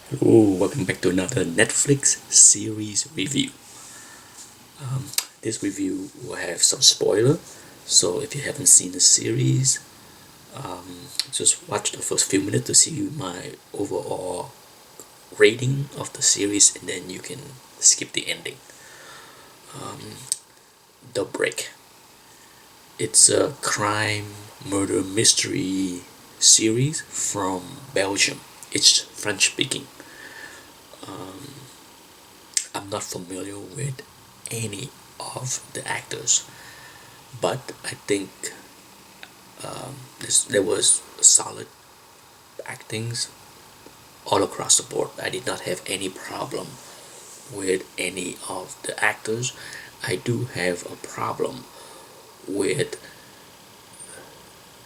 Hello, welcome back to another Netflix series review. This review will have some spoiler, so if you haven't seen the series, just watch the first few minutes to see my overall rating of the series, and then you can skip the ending. The Break. It's a crime murder mystery series from Belgium. It's French speaking. I'm not familiar with any of the actors, but I think there was solid actings all across the board. I did not have any problem with any of the actors. I do have a problem with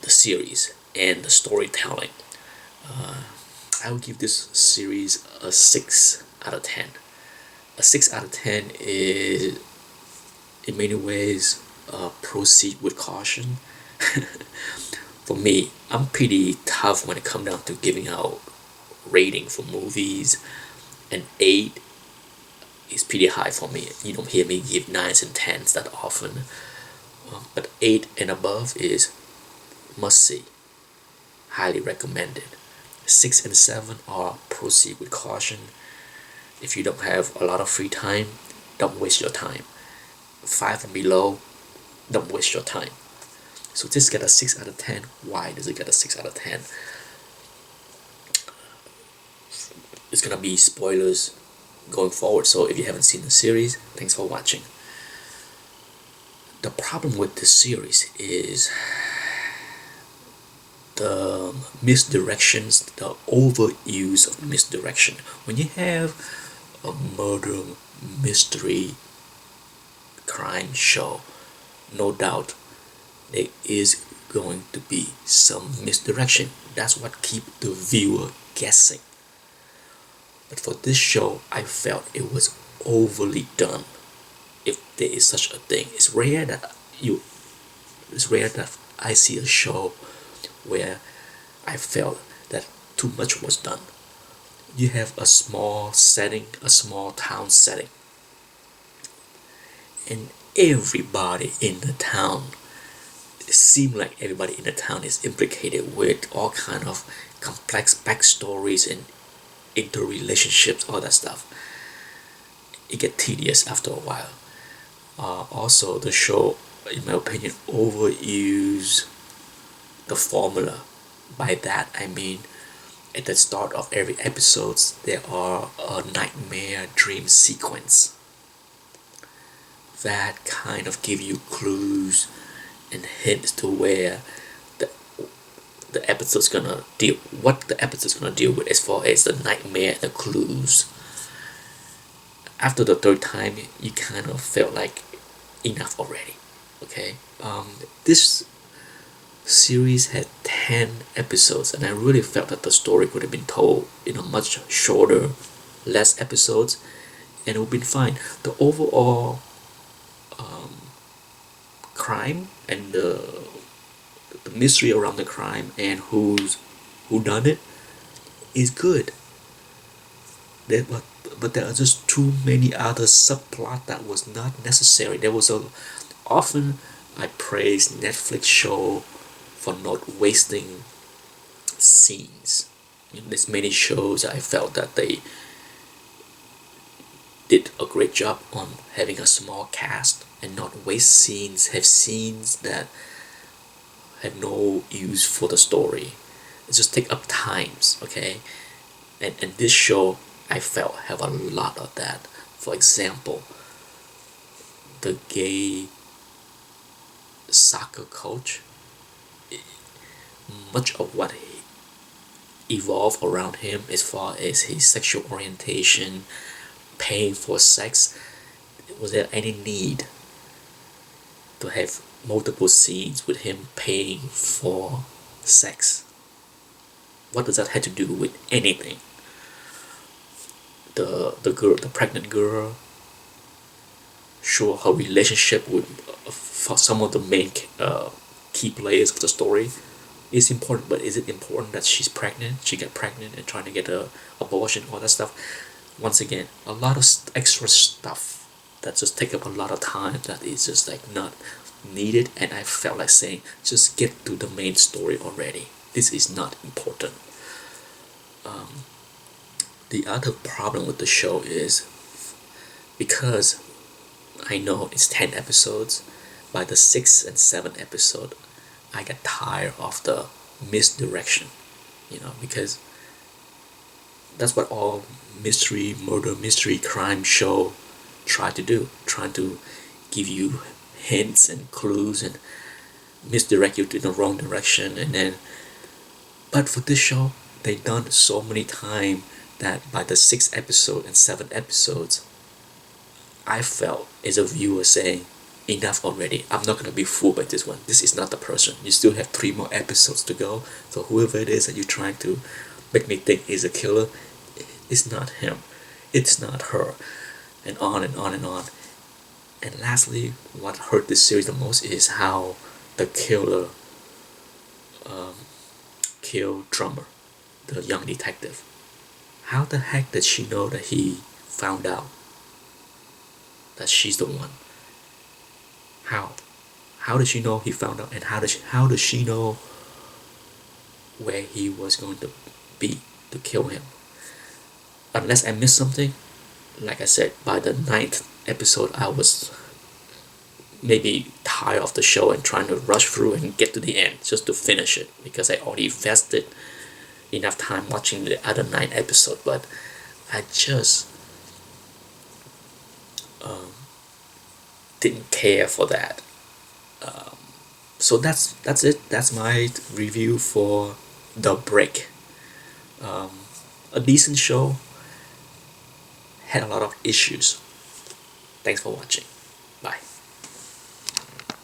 the series and the storytelling. I would give this series a 6 out of 10. A 6 out of 10 is, in many ways, proceed with caution. For me, I'm pretty tough when it comes down to giving out rating for movies. An 8 is pretty high for me. You don't hear me give 9s and 10s that often. But 8 and above is must see, highly recommended. 6 and 7 are proceed with caution. If you don't have a lot of free time, don't waste your time. 5 and below, don't waste your time. So this got a 6 out of 10. Why does it get a 6 out of 10? It's gonna be spoilers going forward, so if you haven't seen the series, thanks for watching. The problem with this series is the misdirections, the overuse of misdirection. When you have a murder mystery crime show, no doubt there is going to be some misdirection. That's what keep the viewer guessing. But for this show, I felt it was overly done. If there is such a thing, it's rare that I see a show where I felt that too much was done. You have a small setting, a small town setting, and everybody in the town, it seems like everybody in the town is implicated with all kind of complex backstories and interrelationships, all that stuff. It gets tedious after a while. Also, the show, in my opinion, overuse the formula. By that I mean, at the start of every episode, there are a nightmare dream sequence that kind of give you clues and hints to where the the episode's gonna deal what the episode's gonna deal with as far as the nightmare and the clues. After the third time, you kind of felt like enough already. Okay, this series had 10 episodes, and I really felt that the story could have been told in a much shorter, less episodes, and it would have been fine. The overall crime and the mystery around the crime and who done it is good. But there are just too many other subplot that was not necessary. There was a often I praise Netflix show for not wasting scenes. There's many shows I felt that they did a great job on having a small cast and not waste scenes, have scenes that have no use for the story. It just take up times, okay? And this show I felt have a lot of that. For example, the gay soccer coach, much of what evolved around him as far as his sexual orientation, paying for sex, was there any need to have multiple scenes with him paying for sex? What does that have to do with anything? The pregnant girl, sure, her relationship with for some of the main key players of the story It's important, but is it important that she's pregnant? She get pregnant and trying to get a abortion, all that stuff. Once again, a lot of extra stuff that just take up a lot of time that is just like not needed, and I felt like saying, just get to the main story already. This is not important. The other problem with the show is because I know it's 10 episodes, by the 6th and 7th episode, I got tired of the misdirection, because that's what all mystery, murder, mystery, crime show try to do, trying to give you hints and clues and misdirect you to the wrong direction. And then, but for this show, they done so many times that by the 6th episode and 7th episodes, I felt as a viewer saying, enough already. I'm not gonna be fooled by this one. This is not the person. You still have 3 more episodes to go. So whoever it is that you're trying to make me think is a killer, it's not him. It's not her. And on and on and on. And lastly, what hurt this series the most is how the killer killed Drummer, the young detective. How the heck did she know that he found out that she's the one? How? How did she know he found out? And how does she know where he was going to be to kill him? Unless I missed something, like I said, by the 9th episode, I was maybe tired of the show and trying to rush through and get to the end just to finish it, because I already invested enough time watching the other 9 episodes. But I just didn't care for that. So that's it. That's my review for The Break. A decent show, had a lot of issues. Thanks for watching. Bye.